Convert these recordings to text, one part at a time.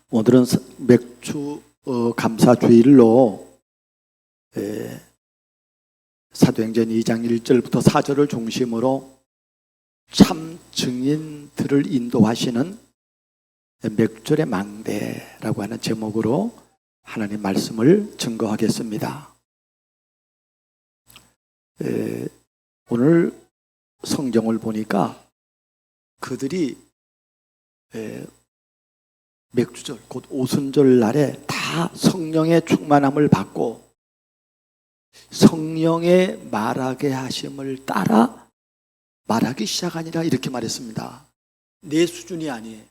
오늘은 맥주 감사 주일로 사도행전 2장 1절부터 4절을 중심으로 참 증인들을 인도하시는 맥주의 망대라고 하는 제목으로 하나님 말씀을 증거하겠습니다. 오늘 성경을 보니까 그들이 맥주절 곧 오순절 날에 다 성령의 충만함을 받고 성령의 말하게 하심을 따라 말하기 시작하니라 이렇게 말했습니다. 내 수준이 아니에요.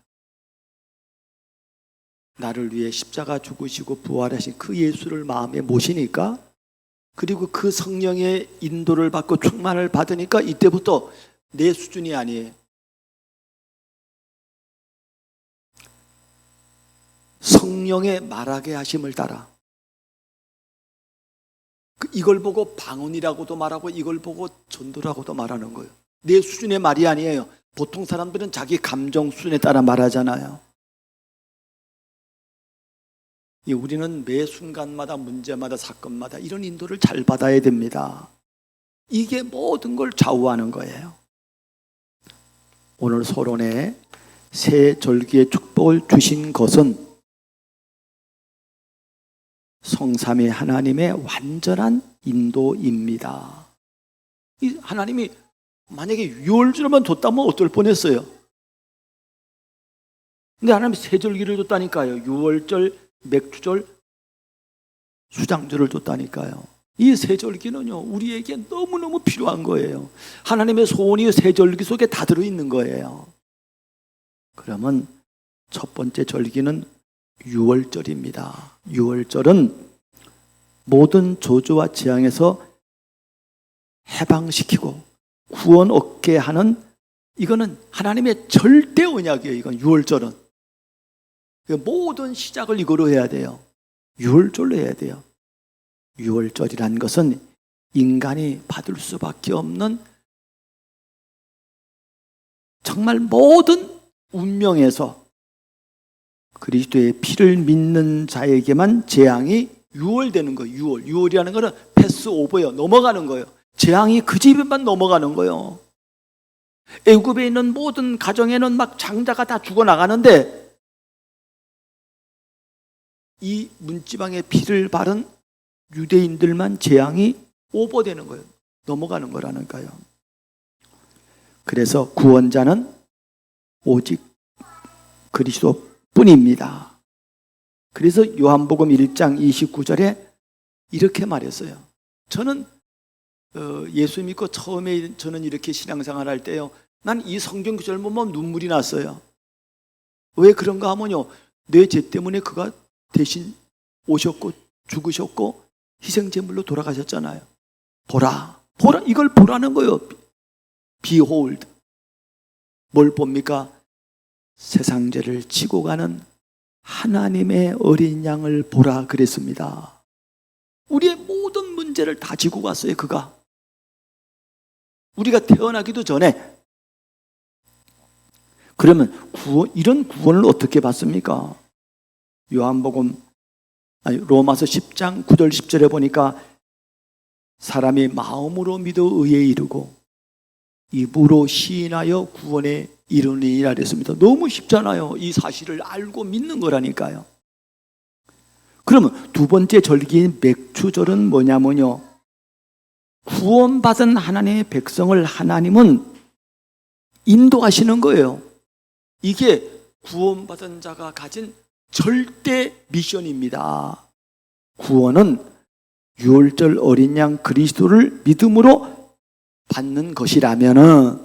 나를 위해 십자가 죽으시고 부활하신 그 예수를 마음에 모시니까, 그리고 그 성령의 인도를 받고 충만을 받으니까 이때부터 내 수준이 아니에요. 성령의 말하게 하심을 따라. 이걸 보고 방언이라고도 말하고 이걸 보고 전도라고도 말하는 거예요. 내 수준의 말이 아니에요. 보통 사람들은 자기 감정 수준에 따라 말하잖아요. 우리는 매 순간마다 문제마다 사건마다 이런 인도를 잘 받아야 됩니다. 이게 모든 걸 좌우하는 거예요. 오늘 서론에 새 절기의 축복을 주신 것은 성삼위 하나님의 완전한 인도입니다. 이 하나님이 만약에 6월절만 줬다면 어떨 뻔했어요. 근데 하나님이 새 절기를 줬다니까요. 6월절, 맥주절, 수장절을 줬다니까요. 이 새 절기는요, 우리에게 너무너무 필요한 거예요. 하나님의 소원이 새 절기 속에 다 들어있는 거예요. 그러면 첫 번째 절기는 6월절입니다. 6월절은 모든 저주와 재앙에서 해방시키고 구원 얻게 하는, 이거는 하나님의 절대 언약이에요. 이건 6월절은 모든 시작을 이거로 해야 돼요. 6월절로 해야 돼요. 6월절이란 것은 인간이 받을 수밖에 없는 정말 모든 운명에서 그리스도의 피를 믿는 자에게만 재앙이 6월되는 거예요. 6월이라는 거는 패스오버예요. 넘어가는 거예요. 재앙이 그 집에만 넘어가는 거예요. 애굽에 있는 모든 가정에는 막 장자가 다 죽어나가는데 이 문지방에 피를 바른 유대인들만 재앙이 오버되는 거예요. 넘어가는 거라니까요. 그래서 구원자는 오직 그리스도 뿐입니다. 그래서 요한복음 1장 29절에 이렇게 말했어요. 저는 예수 믿고 처음에 저는 이렇게 신앙생활 할 때요, 난 이 성경 구절 보면 눈물이 났어요. 왜 그런가 하면요, 내 죄 때문에 그가 대신 오셨고 죽으셨고 희생제물로 돌아가셨잖아요. 보라 이걸 보라는 거예요. Behold. 뭘 봅니까? 세상 죄를 지고 가는 하나님의 어린 양을 보라 그랬습니다. 우리의 모든 문제를 다 지고 갔어요. 그가 우리가 태어나기도 전에. 그러면 이런 구원을 어떻게 받습니까? 로마서 10장 9절 10절에 보니까 사람이 마음으로 믿어 의에 이르고 입으로 시인하여 구원에 이르니라 그랬습니다. 너무 쉽잖아요. 이 사실을 알고 믿는 거라니까요. 그러면 두 번째 절기인 맥주절은 뭐냐면요, 구원받은 하나님의 백성을 하나님은 인도하시는 거예요. 이게 구원받은 자가 가진 절대 미션입니다. 구원은 6월절 어린 양 그리스도를 믿음으로 받는 것이라면은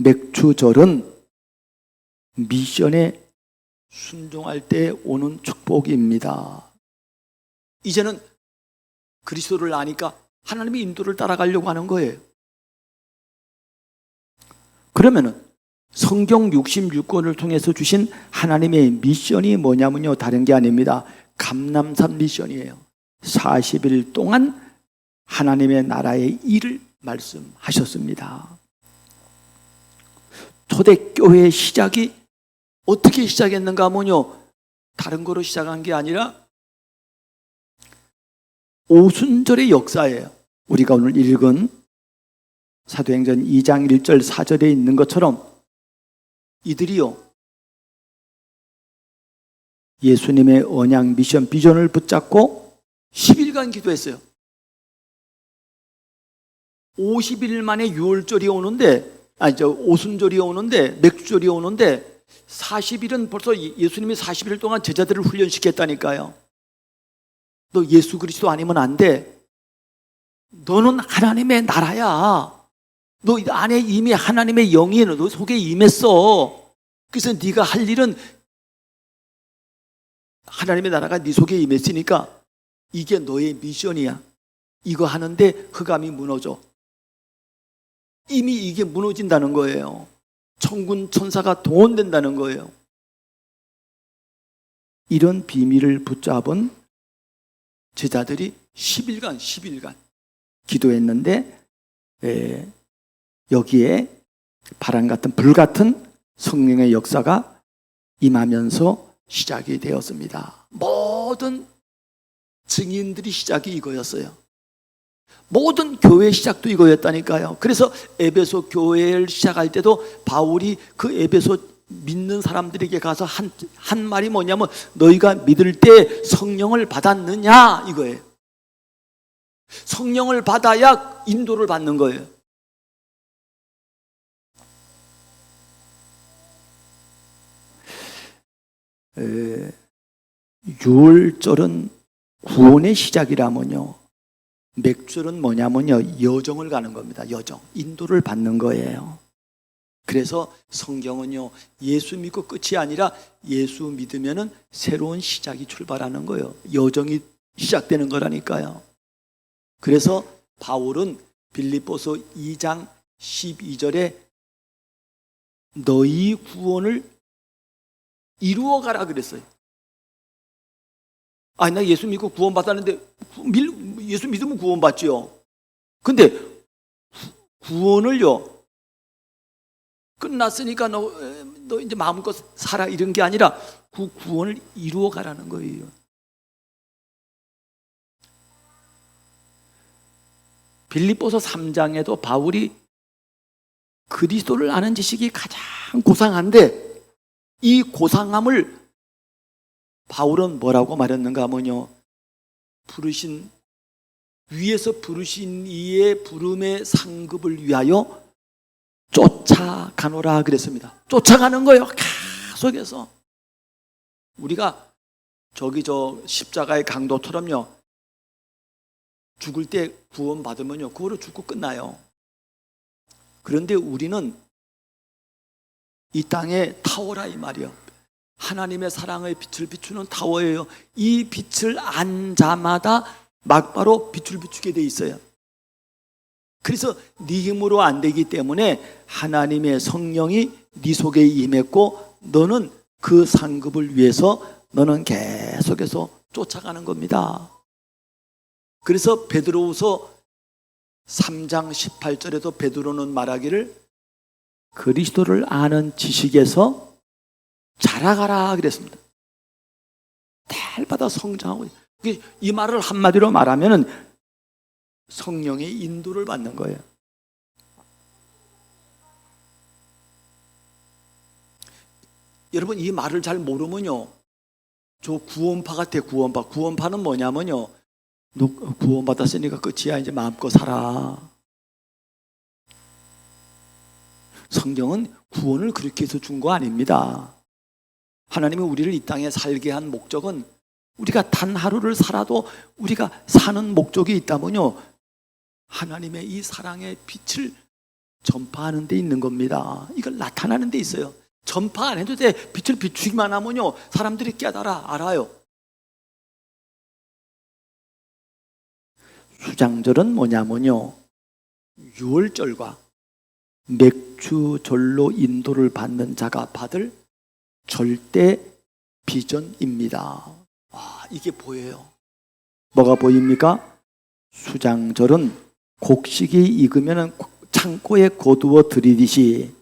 맥주절은 미션에 순종할 때 오는 축복입니다. 이제는 그리스도를 아니까 하나님의 인도를 따라가려고 하는 거예요. 그러면은 성경 66권을 통해서 주신 하나님의 미션이 뭐냐면요, 다른 게 아닙니다. 감람산 미션이에요. 40일 동안 하나님의 나라의 일을 말씀하셨습니다. 초대교회의 시작이 어떻게 시작했는가 하면요, 다른 거로 시작한 게 아니라 오순절의 역사예요. 우리가 오늘 읽은 사도행전 2장 1절 4절에 있는 것처럼 이들이요, 예수님의 언약 미션 비전을 붙잡고 10일간 기도했어요. 50일 만에 유월절이 오는데, 오순절이 오는데, 맥주절이 오는데 40일은 벌써 예수님이 40일 동안 제자들을 훈련시켰다니까요. 너 예수 그리스도 아니면 안 돼. 너는 하나님의 나라야. 너 안에 이미 하나님의 영이 너 속에 임했어. 그래서 네가 할 일은 하나님의 나라가 네 속에 임했으니까 이게 너의 미션이야. 이거 하는데 흑암이 무너져. 이미 이게 무너진다는 거예요. 천군 천사가 동원된다는 거예요. 이런 비밀을 붙잡은 제자들이 10일간 기도했는데, 여기에 바람 같은 불 같은 성령의 역사가 임하면서 시작이 되었습니다. 모든 증인들이 시작이 이거였어요. 모든 교회 시작도 이거였다니까요. 그래서 에베소 교회를 시작할 때도 바울이 그 에베소 믿는 사람들에게 가서 한 말이 뭐냐면, 너희가 믿을 때 성령을 받았느냐 이거예요. 성령을 받아야 인도를 받는 거예요. 유월절은 구원의 시작이라면요, 맥주는 뭐냐면요, 여정을 가는 겁니다. 여정, 인도를 받는 거예요. 그래서 성경은요, 예수 믿고 끝이 아니라 예수 믿으면은 새로운 시작이 출발하는 거예요. 여정이 시작되는 거라니까요. 그래서 바울은 빌립보서 2장 12절에 너희 구원을 이루어가라 그랬어요. 아니, 나 예수 믿고 구원 받았는데, 예수 믿으면 구원 받지요. 근데 구원을요, 끝났으니까 너 이제 마음껏 살아 이런 게 아니라 그 구원을 이루어가라는 거예요. 빌립보서 3장에도 바울이 그리스도를 아는 지식이 가장 고상한데, 이 고상함을 바울은 뭐라고 말했는가 하면요, 위에서 부르신 이의 부름의 상급을 위하여 쫓아가노라 그랬습니다. 쫓아가는 거예요. 계속해서. 우리가 저 십자가의 강도처럼요, 죽을 때 구원 받으면요, 그거로 죽고 끝나요. 그런데 우리는 이 땅에 타워라 이 말이요. 하나님의 사랑의 빛을 비추는 타워예요. 이 빛을 안 자마다 막바로 빛을 비추게 돼 있어요. 그래서 네 힘으로 안 되기 때문에 하나님의 성령이 네 속에 임했고, 너는 그 상급을 위해서 너는 계속해서 쫓아가는 겁니다. 그래서 베드로후서 3장 18절에도 베드로는 말하기를 그리스도를 아는 지식에서 자라가라 그랬습니다. 달마다 성장하고, 이 말을 한마디로 말하면 성령의 인도를 받는 거예요. 여러분, 이 말을 잘 모르면요, 저 구원파 같아. 구원파는 뭐냐면요, 너 구원받았으니까 끝이야, 이제 마음껏 살아. 성경은 구원을 그렇게 해서 준 거 아닙니다. 하나님이 우리를 이 땅에 살게 한 목적은, 우리가 단 하루를 살아도 우리가 사는 목적이 있다면요, 하나님의 이 사랑의 빛을 전파하는 데 있는 겁니다. 이걸 나타나는 데 있어요. 전파 안 해도 돼. 빛을 비추기만 하면요, 사람들이 깨달아, 알아요. 수장절은 뭐냐면요, 유월절과 맥주절로 인도를 받는 자가 받을 절대 비전입니다. 이게 보여요. 뭐가 보입니까? 수장절은 곡식이 익으면 창고에 거두어 들이듯이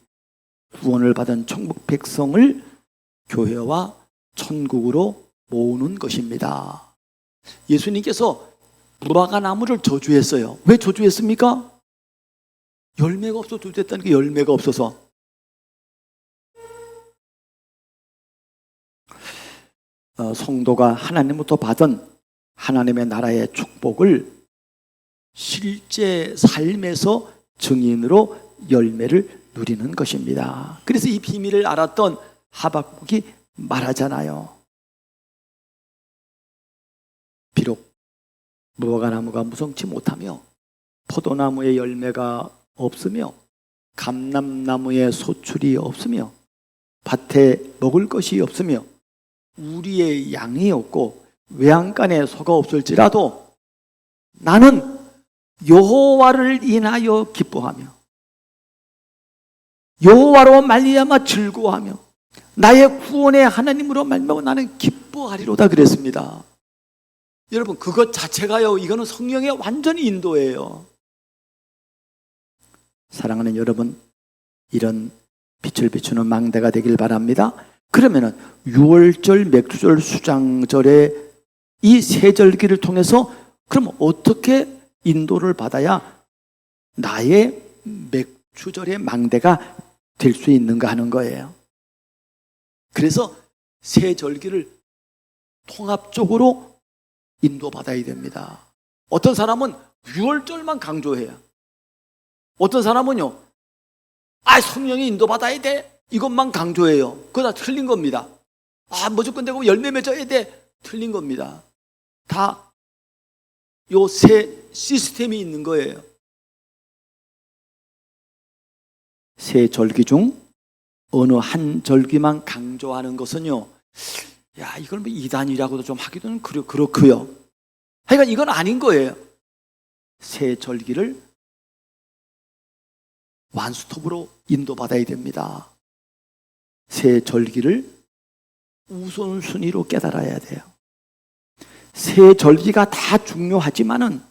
구원을 받은 천국 백성을 교회와 천국으로 모으는 것입니다. 예수님께서 무화과 나무를 저주했어요. 왜 저주했습니까? 열매가 없어서 저주했다는 게 열매가 없어서. 성도가 하나님부터 받은 하나님의 나라의 축복을 실제 삶에서 증인으로 열매를 누리는 것입니다. 그래서 이 비밀을 알았던 하박국이 말하잖아요. 비록 무화과나무가 무성치 못하며 포도나무에 열매가 없으며 감람나무에 소출이 없으며 밭에 먹을 것이 없으며 우리의 양이 없고 외양간에 소가 없을지라도 나는 여호와를 인하여 기뻐하며 여호와로 말미암아 즐거워하며 나의 구원의 하나님으로 말미암아 나는 기뻐하리로다 그랬습니다. 여러분, 그것 자체가요, 이거는 성령의 완전히 인도예요. 사랑하는 여러분, 이런 빛을 비추는 망대가 되길 바랍니다. 그러면은 6월절, 맥주절, 수장절의 이 세 절기를 통해서 그럼 어떻게 인도를 받아야 나의 맥주절의 망대가 될 수 있는가 하는 거예요. 그래서 세 절기를 통합적으로 인도받아야 됩니다. 어떤 사람은 6월절만 강조해요. 어떤 사람은요, 성령이 인도받아야 돼, 이것만 강조해요. 그거 다 틀린 겁니다. 무조건 되고 열매 맺어야 돼, 틀린 겁니다. 다 요 세 시스템이 있는 거예요. 세 절기 중 어느 한 절기만 강조하는 것은요, 이걸 뭐 이단이라고도 좀 하기도 그렇고요. 하여간 이건 아닌 거예요. 세 절기를 완스톱으로 인도받아야 됩니다. 세 절기를 우선순위로 깨달아야 돼요. 세 절기가 다 중요하지만은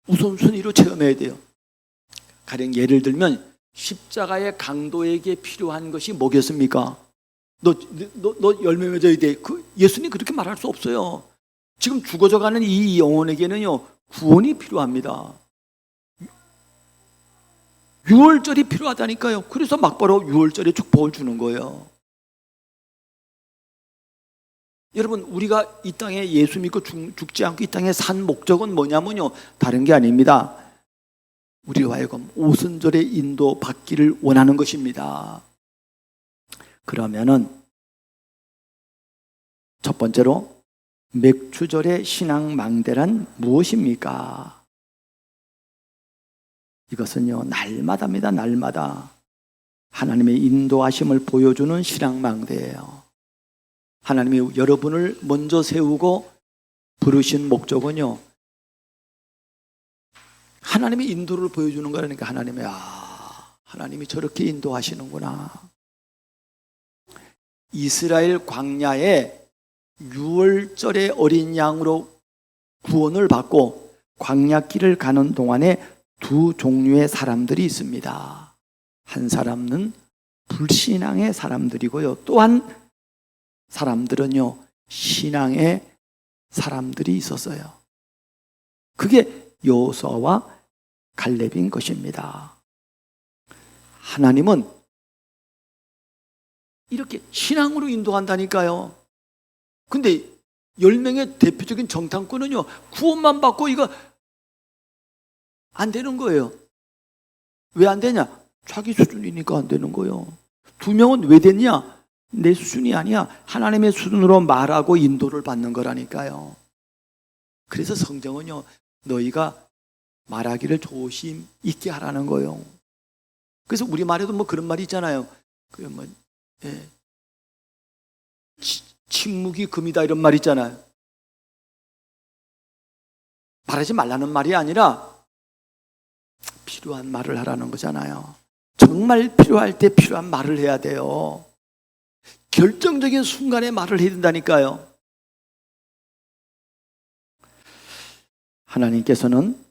우선순위로 체험해야 돼요. 가령 예를 들면 십자가의 강도에게 필요한 것이 뭐겠습니까? 너 열매 맺어야 돼. 예수님 그렇게 말할 수 없어요. 지금 죽어져가는 이 영혼에게는요, 구원이 필요합니다. 6월절이 필요하다니까요. 그래서 막바로 6월절에 축복을 주는 거예요. 여러분, 우리가 이 땅에 예수 믿고 죽지 않고 이 땅에 산 목적은 뭐냐면요, 다른 게 아닙니다. 우리로 하여금 오순절의 인도 받기를 원하는 것입니다. 그러면은 첫 번째로 맥주절의 신앙 망대란 무엇입니까? 이것은요, 날마다입니다. 날마다 하나님의 인도하심을 보여주는 신앙 망대예요. 하나님이 여러분을 먼저 세우고 부르신 목적은요, 하나님의 인도를 보여주는 거라니까. 하나님이 저렇게 인도하시는구나. 이스라엘 광야에 6월절의 어린 양으로 구원을 받고 광야길을 가는 동안에 두 종류의 사람들이 있습니다. 한 사람은 불신앙의 사람들이고요, 또 한 사람들은요, 신앙의 사람들이 있었어요. 그게 여호수아와 갈렙인 것입니다. 하나님은 이렇게 신앙으로 인도한다니까요. 근데 10명의 대표적인 정탐꾼은요, 구원만 받고 이거 안 되는 거예요. 왜 안 되냐? 자기 수준이니까 안 되는 거예요. 2명은 왜 됐냐? 내 수준이 아니야. 하나님의 수준으로 말하고 인도를 받는 거라니까요. 그래서 성경은요, 너희가 말하기를 조심 있게 하라는 거예요. 그래서 우리말에도 뭐 그런 말이 있잖아요. 침묵이 금이다, 이런 말 있잖아요. 말하지 말라는 말이 아니라 필요한 말을 하라는 거잖아요. 정말 필요할 때 필요한 말을 해야 돼요. 결정적인 순간에 말을 해야 된다니까요. 하나님께서는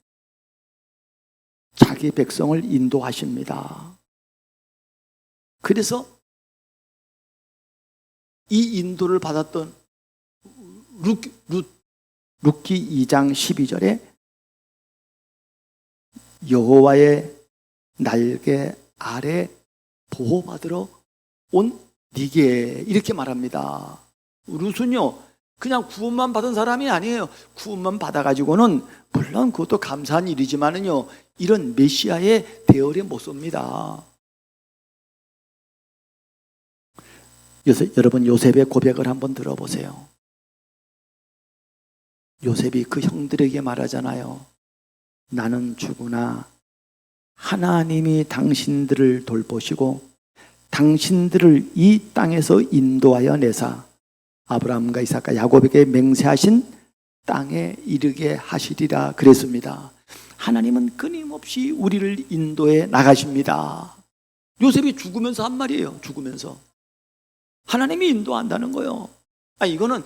자기 백성을 인도하십니다. 그래서 이 인도를 받았던 룻기 2장 12절에 여호와의 날개 아래 보호받으러 온 니게 이렇게 말합니다. 룻은요 그냥 구원만 받은 사람이 아니에요. 구원만 받아가지고는 물론 그것도 감사한 일이지만은요 이런 메시아의 대열에 못 섭니다. 여러분 요셉의 고백을 한번 들어보세요. 요셉이 그 형들에게 말하잖아요. 나는 죽으나 하나님이 당신들을 돌보시고 당신들을 이 땅에서 인도하여 내사 아브라함과 이삭과 야곱에게 맹세하신 땅에 이르게 하시리라 그랬습니다. 하나님은 끊임없이 우리를 인도해 나가십니다. 요셉이 죽으면서 한 말이에요. 죽으면서 하나님이 인도한다는 거예요. 이거는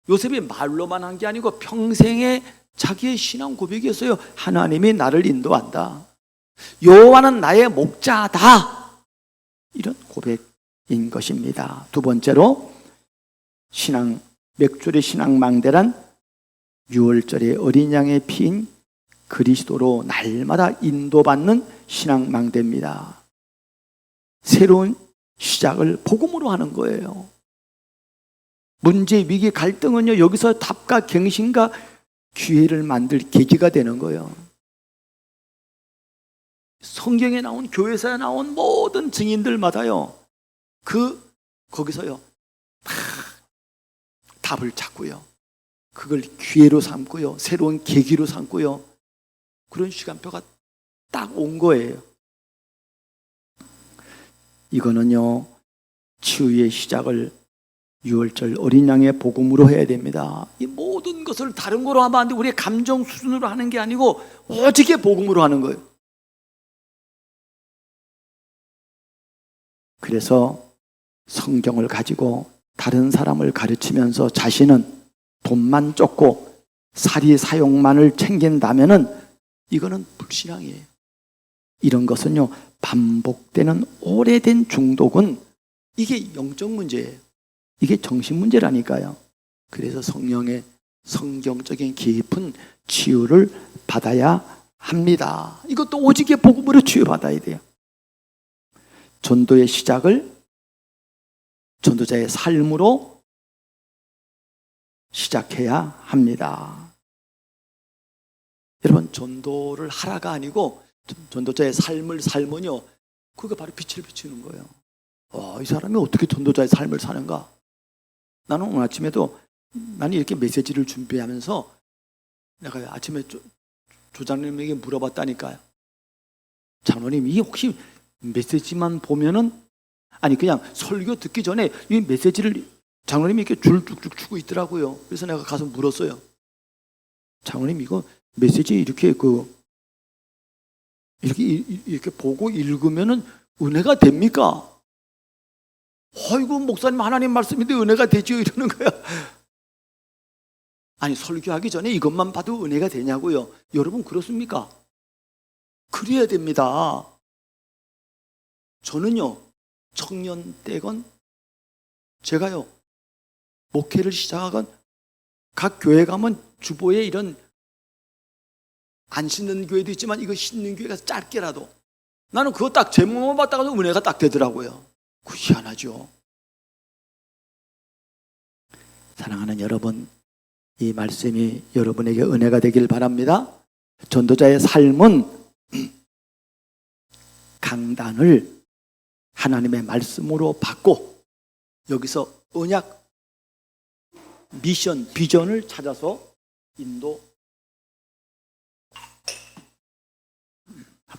요셉이 말로만 한 게 아니고 평생의 자기의 신앙 고백이었어요. 하나님이 나를 인도한다. 여호와는 나의 목자다. 이런 고백인 것입니다. 두 번째로 맥줄의 신앙망대란 6월절의 어린 양의 피인 그리스도로 날마다 인도받는 신앙망대입니다. 새로운 시작을 복음으로 하는 거예요. 문제, 위기, 갈등은요 여기서 답과 갱신과 기회를 만들 계기가 되는 거예요. 성경에 나온 교회사에 나온 모든 증인들마다요 거기서요 다 답을 찾고요 그걸 기회로 삼고요 새로운 계기로 삼고요 그런 시간표가 딱 온 거예요. 이거는요 치유의 시작을 6월절 어린 양의 복음으로 해야 됩니다. 이 모든 것을 다른 거로 하면 안 돼. 우리의 감정 수준으로 하는 게 아니고 오직의 복음으로 하는 거예요. 그래서 성경을 가지고 다른 사람을 가르치면서 자신은 돈만 쫓고 사리 사욕만을 챙긴다면은 이거는 불신앙이에요. 이런 것은요 반복되는 오래된 중독은 이게 영적 문제예요. 이게 정신 문제라니까요. 그래서 성령의 성경적인 깊은 치유를 받아야 합니다. 이것도 오직의 복음으로 치유받아야 돼요. 전도의 시작을 전도자의 삶으로 시작해야 합니다. 여러분 전도를 하라가 아니고 전도자의 삶을 살면요 그게 바로 빛을 비추는 거예요. 이 사람이 어떻게 전도자의 삶을 사는가? 나는 오늘 아침에도 나는 이렇게 메시지를 준비하면서 내가 아침에 조장님에게 물어봤다니까요. 장로님 이 혹시 메시지만 보면은 그냥 설교 듣기 전에 이 메시지를 장로님이 이렇게 줄 쭉쭉 추고 있더라고요. 그래서 내가 가서 물었어요. 장로님 이거 메시지 이렇게 이렇게 보고 읽으면은 은혜가 됩니까? 어이구 목사님 하나님 말씀인데 은혜가 되지요 이러는 거야. 설교하기 전에 이것만 봐도 은혜가 되냐고요. 여러분 그렇습니까? 그래야 됩니다. 저는요 청년 때건 제가요 목회를 시작하건 각 교회 가면 주보에 이런 안 씻는 교회도 있지만 이거 씻는 교회가 짧게라도 나는 그거 딱 제목만 봤다가도 은혜가 딱 되더라고요. 그 희한하죠. 사랑하는 여러분, 이 말씀이 여러분에게 은혜가 되길 바랍니다. 전도자의 삶은 강단을 하나님의 말씀으로 받고 여기서 언약, 미션, 비전을 찾아서 인도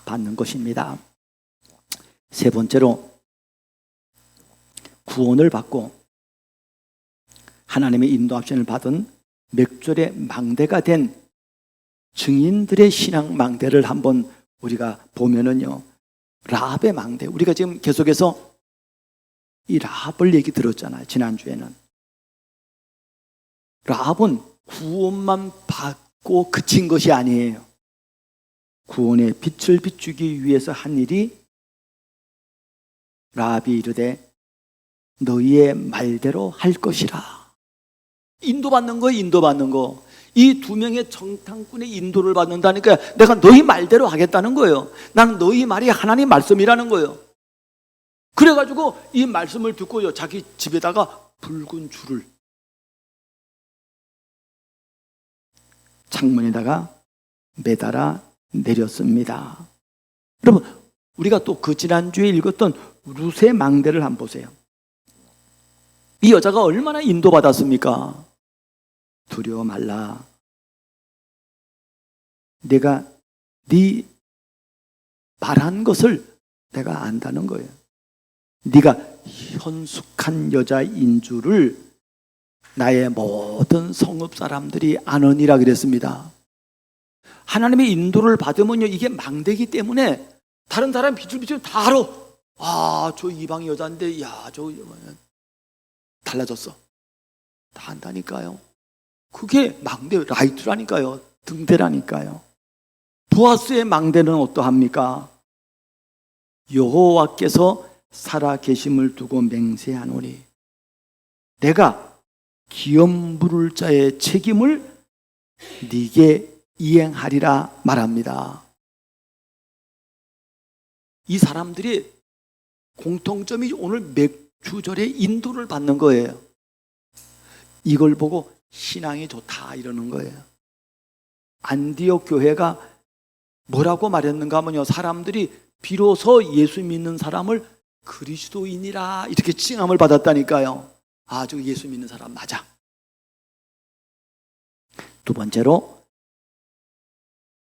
받는 것입니다. 세 번째로 구원을 받고 하나님의 인도합신을 받은 맥줄의 망대가 된 증인들의 신앙 망대를 한번 우리가 보면은요 라합의 망대, 우리가 지금 계속해서 이 라합을 얘기 들었잖아요. 지난주에는 라합은 구원만 받고 그친 것이 아니에요. 구원의 빛을 비추기 위해서 한 일이 라비 이르되 너희의 말대로 할 것이라. 인도받는 거예요. 인도받는 거. 이 두 명의 정탐꾼의 인도를 받는다니까 내가 너희 말대로 하겠다는 거예요. 나는 너희 말이 하나님 말씀이라는 거예요. 그래가지고 이 말씀을 듣고요, 자기 집에다가 붉은 줄을 창문에다가 매달아 내렸습니다. 여러분, 우리가 또 그 지난주에 읽었던 룻의 망대를 한번 보세요. 이 여자가 얼마나 인도받았습니까? 두려워 말라. 내가 네 말한 것을 내가 안다는 거예요. 네가 현숙한 여자인 줄을 나의 모든 성읍 사람들이 아느니라 그랬습니다. 하나님의 인도를 받으면요, 이게 망대기 때문에 다른 사람 비틀비틀 다 알아. 아, 저 이방 여자인데, 야, 저 달라졌어. 다 안다니까요. 그게 망대 라이트라니까요. 등대라니까요. 보아스의 망대는 어떠합니까? 여호와께서 살아 계심을 두고 맹세하노니 내가 기업 물을 자의 책임을 네게 이행하리라 말합니다. 이 사람들이 공통점이 오늘 맥주절의 인도를 받는 거예요. 이걸 보고 신앙이 좋다 이러는 거예요. 안디옥 교회가 뭐라고 말했는가 하면요, 사람들이 비로소 예수 믿는 사람을 그리스도인이라 이렇게 칭함을 받았다니까요. 아, 저 예수 믿는 사람 맞아. 두 번째로,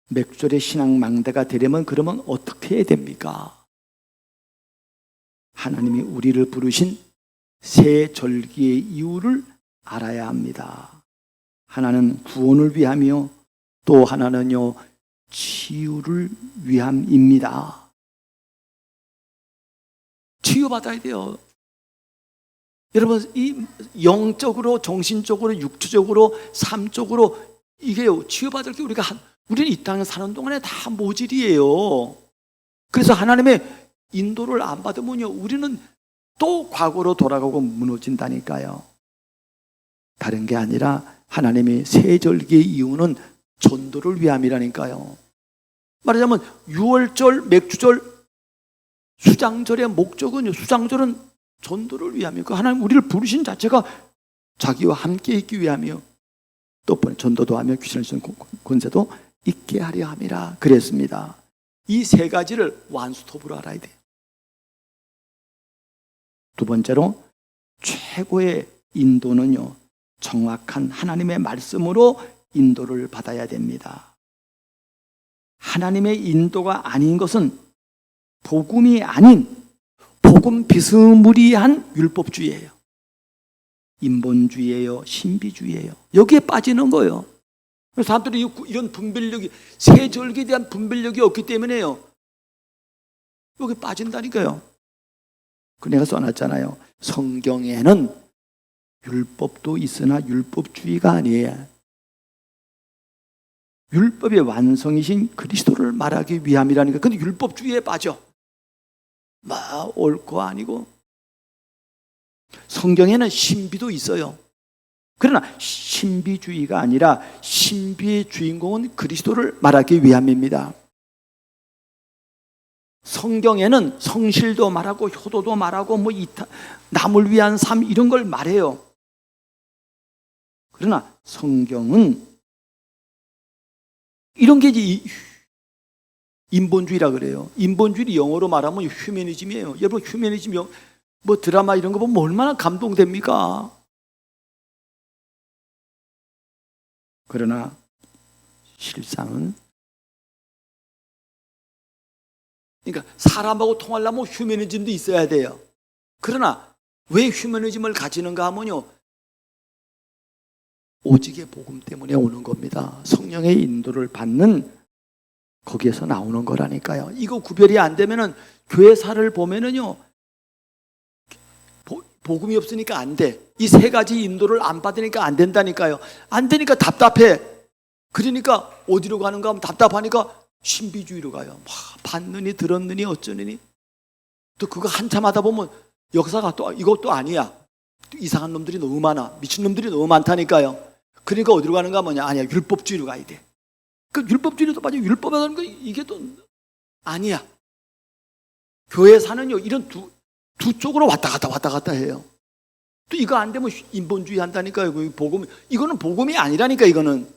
맥주절의 신앙 망대가 되려면 그러면 어떻게 해야 됩니까? 하나님이 우리를 부르신 새 절기의 이유를 알아야 합니다. 하나는 구원을 위하며 또 하나는요, 치유를 위함입니다. 치유받아야 돼요. 여러분, 이 영적으로, 정신적으로, 육체적으로, 삶적으로 이게 치유받을 게 우리는 이 땅에 사는 동안에 다 모질이에요. 그래서 하나님의 인도를 안 받으면요, 우리는 또 과거로 돌아가고 무너진다니까요. 다른 게 아니라 하나님이 새 절기의 이유는 전도를 위함이라니까요. 말하자면 6월절, 맥주절, 수장절의 목적은요, 수장절은 전도를 위함이고 하나님 우리를 부르신 자체가 자기와 함께 있기 위함이요, 또 전도도 하며 귀신을 쓰는 권세도 있게 하려 함이라 그랬습니다. 이 세 가지를 완스톱으로 알아야 돼요. 두 번째로, 최고의 인도는요, 정확한 하나님의 말씀으로 인도를 받아야 됩니다. 하나님의 인도가 아닌 것은 복음이 아닌 복음 비스무리한 율법주의예요. 인본주의예요. 신비주의예요. 여기에 빠지는 거예요. 그래서 사람들이 이런 분별력이, 새 절기에 대한 분별력이 없기 때문에요, 여기 빠진다니까요. 그 내가 써놨잖아요. 성경에는 율법도 있으나 율법주의가 아니에요. 율법의 완성이신 그리스도를 말하기 위함이라니까. 근데 율법주의에 빠져. 막 옳고 아니고. 성경에는 신비도 있어요. 그러나 신비주의가 아니라 신비의 주인공은 그리스도를 말하기 위함입니다. 성경에는 성실도 말하고 효도도 말하고 남을 위한 삶 이런 걸 말해요. 그러나 성경은 이런 게 이제 인본주의라 그래요. 인본주의 영어로 말하면 휴머니즘이에요. 여러분, 휴머니즘 드라마 이런 거 보면 얼마나 감동됩니까? 그러나 실상은, 그러니까 사람하고 통하려면 휴머니즘도 있어야 돼요. 그러나 왜 휴머니즘을 가지는가 하면요, 오직의 복음 때문에 오는 겁니다. 성령의 인도를 받는 거기에서 나오는 거라니까요. 이거 구별이 안 되면은 교회사를 보면은요, 복음이 없으니까 안 돼. 이 세 가지 인도를 안 받으니까 안 된다니까요. 안 되니까 답답해. 그러니까 어디로 가는가 하면 답답하니까 신비주의로 가요. 받느니 들었느니 어쩌느니. 또 그거 한참 하다 보면 역사가 또 이것도 아니야. 또 이상한 놈들이 너무 많아. 미친 놈들이 너무 많다니까요. 그러니까 어디로 가는가 뭐냐? 아니야, 율법주의로 가야 돼. 그 율법주의도 빠져. 율법이라는 거 이게 또 아니야. 교회 사는요 이런 두 쪽으로 왔다 갔다 해요. 또 이거 안 되면 인본주의 한다니까요. 복음, 이거는 복음이 아니라니까. 이거는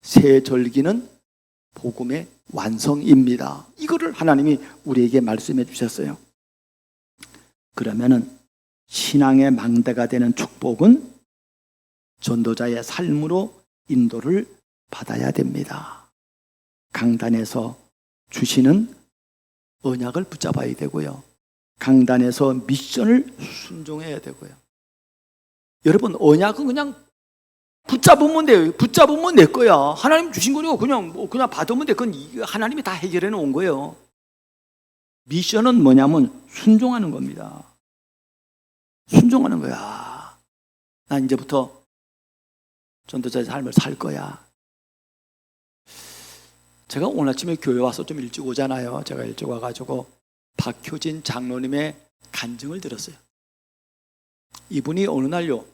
새 절기는 복음의 완성입니다. 이거를 하나님이 우리에게 말씀해 주셨어요. 그러면은 신앙의 망대가 되는 축복은 전도자의 삶으로 인도를 받아야 됩니다. 강단에서 주시는 언약을 붙잡아야 되고요. 강단에서 미션을 순종해야 되고요. 여러분, 언약은 그냥 붙잡으면 돼요. 붙잡으면 내 거야. 하나님 주신 거요. 그냥 받으면 돼. 그건 하나님이 다 해결해 놓은 거예요. 미션은 뭐냐면 순종하는 겁니다. 순종하는 거야. 난 이제부터 전도자의 삶을 살 거야. 제가 오늘 아침에 교회 와서 좀 일찍 오잖아요. 제가 일찍 와가지고 박효진 장로님의 간증을 들었어요. 이분이 어느 날요,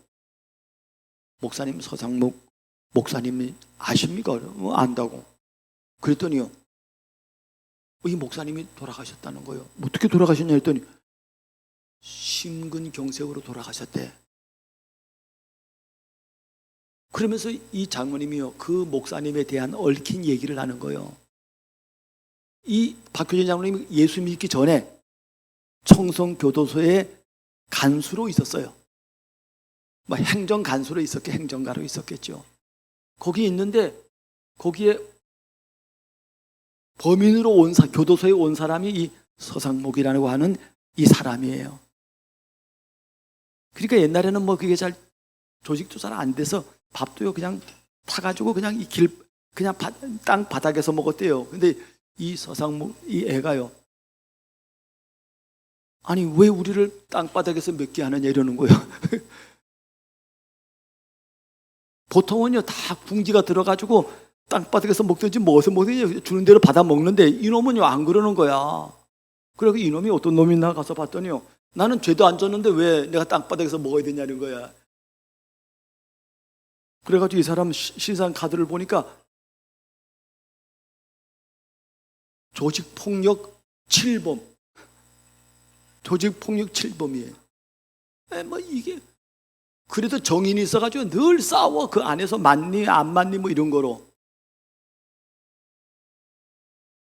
목사님, 서상목 목사님이 아십니까? 안다고. 그랬더니요, 이 목사님이 돌아가셨다는 거예요. 어떻게 돌아가셨냐 했더니 심근경색으로 돌아가셨대. 그러면서 이 장모님이요, 그 목사님에 대한 얽힌 얘기를 하는 거예요. 이 박효진 장로님이 예수 믿기 전에 청송교도소에 간수로 있었어요. 행정간수로 행정가로 있었겠죠. 거기 있는데 거기에 범인으로 교도소에 온 사람이 이 서상목이라고 하는 이 사람이에요. 그러니까 옛날에는 그게 잘 조직도 잘 안 돼서 밥도요 그냥 타가지고 그냥 그냥 땅 바닥에서 먹었대요. 근데 이 서상목 이 애가요, 아니 왜 우리를 땅바닥에서 먹게 하느냐 이러는 거예요. 보통은요 다 궁지가 들어가지고 땅바닥에서 먹든지 먹어서 먹든지 주는 대로 받아 먹는데 이놈은요 안 그러는 거야. 그래서 이놈이 어떤 놈이 나가서 봤더니요, 나는 죄도 안 졌는데 왜 내가 땅바닥에서 먹어야 되냐는 거야. 그래가지고 이 사람 신상 카드를 보니까 조직폭력 7범, 조직폭력 7범이에요. 이게 그래도 정인이 있어가지고 늘 싸워. 그 안에서 맞니 안 맞니 이런 거로.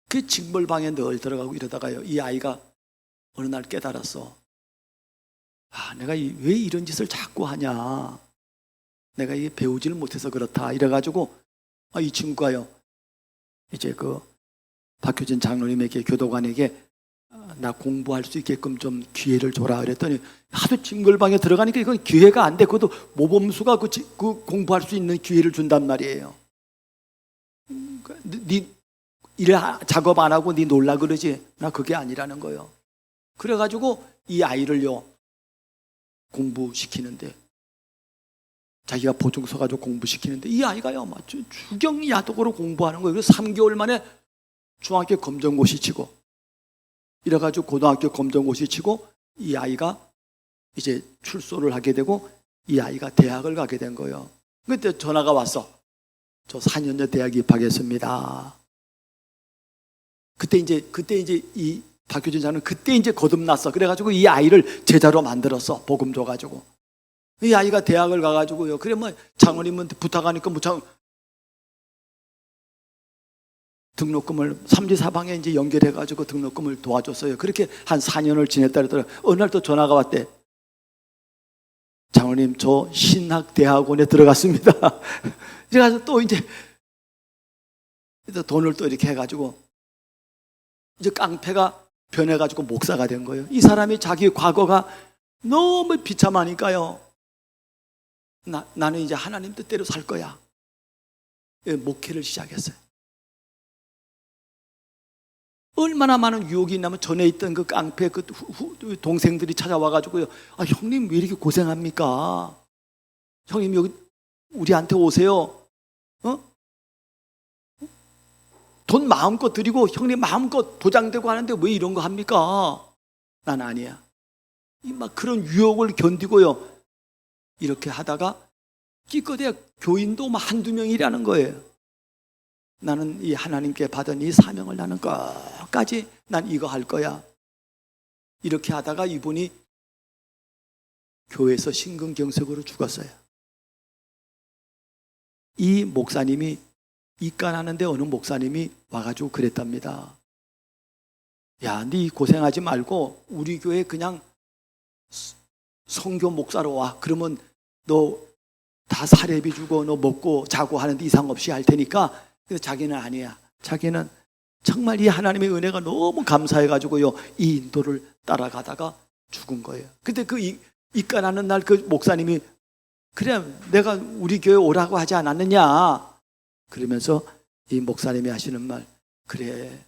그 징벌방에 늘 들어가고 이러다가요, 이 아이가 어느 날 깨달았어. 내가 왜 이런 짓을 자꾸 하냐. 내가 배우지를 못해서 그렇다. 이래가지고 이 친구가요, 이제 그 박효진 장로님에게, 교도관에게 나 공부할 수 있게끔 좀 기회를 줘라 그랬더니 하도 징글방에 들어가니까 이건 기회가 안 돼. 그것도 모범수가 그 공부할 수 있는 기회를 준단 말이에요. 네 일 작업 안 하고 네 놀라 그러지? 나 그게 아니라는 거예요. 그래가지고 이 아이를요 공부시키는데, 자기가 보증 서가지고 공부시키는데 이 아이가요 주경야독으로 공부하는 거예요. 그래서 3개월 만에 중학교 검정고시 치고, 이래가지고 고등학교 검정고시 치고 이 아이가 이제 출소를 하게 되고 이 아이가 대학을 가게 된 거예요. 그때 전화가 왔어. 저 4년제 대학 입학했습니다. 그때 이제 이 박효진 장은 그때 이제 거듭났어. 그래가지고 이 아이를 제자로 만들었어. 복음 줘가지고. 이 아이가 대학을 가가지고요. 그래 장로님한테 부탁하니까 등록금을 삼지사방에 이제 연결해가지고 등록금을 도와줬어요. 그렇게 한 4년을 지냈다 그러더라고요. 어느 날 또 전화가 왔대. 장로님, 저 신학대학원에 들어갔습니다. 그래서 또 이제 돈을 또 이렇게 해가지고 이제 깡패가 변해가지고 목사가 된 거예요. 이 사람이 자기 과거가 너무 비참하니까요, 나는 이제 하나님 뜻대로 살 거야. 목회를 시작했어요. 얼마나 많은 유혹이 있냐면 전에 있던 그 깡패 그 동생들이 찾아와가지고요, 형님 왜 이렇게 고생합니까? 형님 여기 우리한테 오세요. 돈 마음껏 드리고 형님 마음껏 보장되고 하는데 왜 이런 거 합니까? 난 아니야. 이 막 그런 유혹을 견디고요. 이렇게 하다가 기껏해야 교인도 막 한두 명이라는 거예요. 나는 이 하나님께 받은 이 사명을 나는 끝까지 난 이거 할 거야. 이렇게 하다가 이분이 교회에서 심근경색으로 죽었어요. 이 목사님이 입간하는데 어느 목사님이 와가지고 그랬답니다. 야, 네 고생하지 말고 우리 교회 그냥 성교 목사로 와. 그러면 너 다 사례비 주고 너 먹고 자고 하는데 이상 없이 할 테니까. 근데 자기는 아니야. 자기는 정말 이 하나님의 은혜가 너무 감사해가지고요, 이 인도를 따라가다가 죽은 거예요. 근데 그 입간하는 날 그 목사님이 그래 내가 우리 교회 오라고 하지 않았느냐 그러면서 이 목사님이 하시는 말, 그래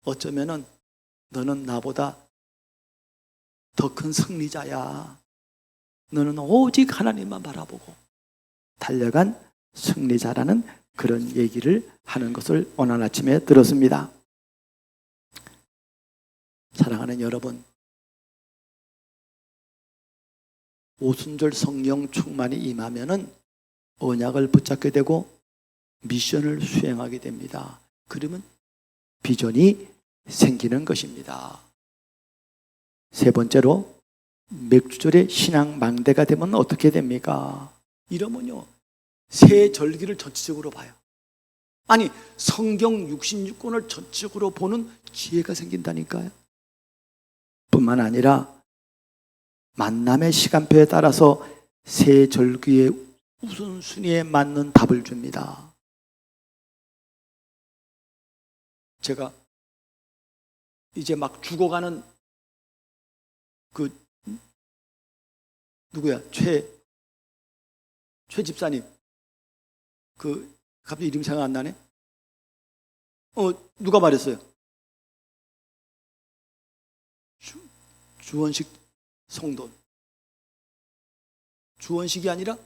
어쩌면은 너는 나보다 더 큰 승리자야. 너는 오직 하나님만 바라보고 달려간 승리자라는 그런 얘기를 하는 것을 오늘 아침에 들었습니다. 사랑하는 여러분, 오순절 성령 충만이 임하면은 언약을 붙잡게 되고 미션을 수행하게 됩니다. 그러면 비전이 생기는 것입니다. 세 번째로, 맥주절에 신앙 망대가 되면 어떻게 됩니까? 이러면요, 새 절기를 전체적으로 봐요. 아니, 성경 66권을 전체적으로 보는 지혜가 생긴다니까요. 뿐만 아니라 만남의 시간표에 따라서 새 절기의 우선순위에 맞는 답을 줍니다. 제가 이제 막 죽어가는 그 누구야? 최 집사님. 그 갑자기 이름 생각 안 나네. 누가 말했어요? 주원식 성도. 주원식이 아니라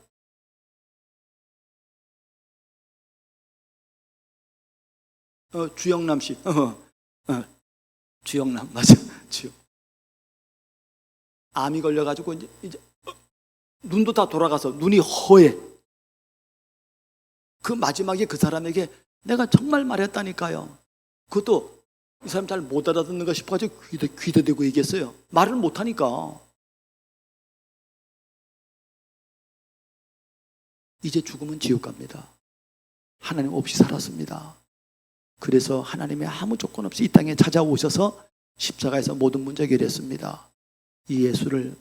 주영남 씨. 주영남 맞아. 암이 걸려가지고 이제 눈도 다 돌아가서 눈이 허해. 그 마지막에 그 사람에게 내가 정말 말했다니까요. 그것도 이 사람 잘 못 알아듣는가 싶어가지고 귀대 대고 얘기했어요. 말을 못하니까. 이제 죽으면 지옥 갑니다. 하나님 없이 살았습니다. 그래서 하나님이 아무 조건 없이 이 땅에 찾아오셔서 십자가에서 모든 문제 해결했습니다. 이 예수를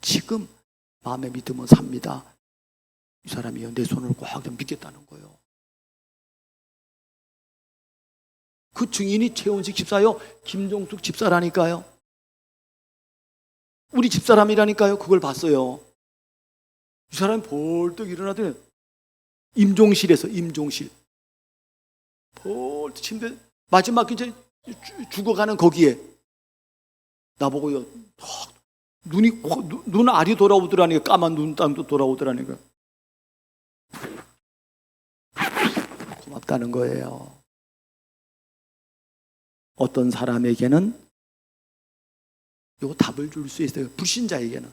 지금 마음에 믿으면 삽니다. 이 사람이요, 내 손을 꼭 믿겠다는 거예요. 그 증인이 최원식 집사요, 김종숙 집사라니까요. 우리 집사람이라니까요. 그걸 봤어요. 이 사람이 벌떡 일어나더니 임종실에서 벌떡 침대 마지막 이제 죽어가는 거기에 나보고요, 눈 알이 돌아오더라니까. 까만 눈땀도 돌아오더라니까. 고맙다는 거예요. 어떤 사람에게는 요 답을 줄 수 있어요. 불신자에게는.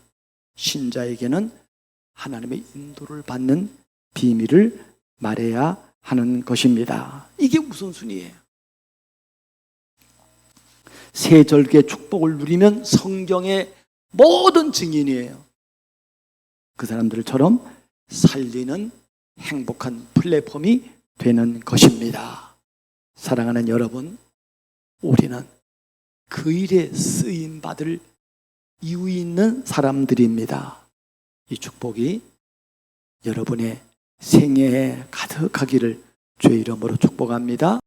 신자에게는 하나님의 인도를 받는 비밀을 말해야 하는 것입니다. 이게 우선순위예요. 새 절기의 축복을 누리면 성경의 모든 증인이에요. 그 사람들처럼 살리는 행복한 플랫폼이 되는 것입니다. 사랑하는 여러분, 우리는 그 일에 쓰임받을 이유 있는 사람들입니다. 이 축복이 여러분의 생애에 가득하기를 주의 이름으로 축복합니다.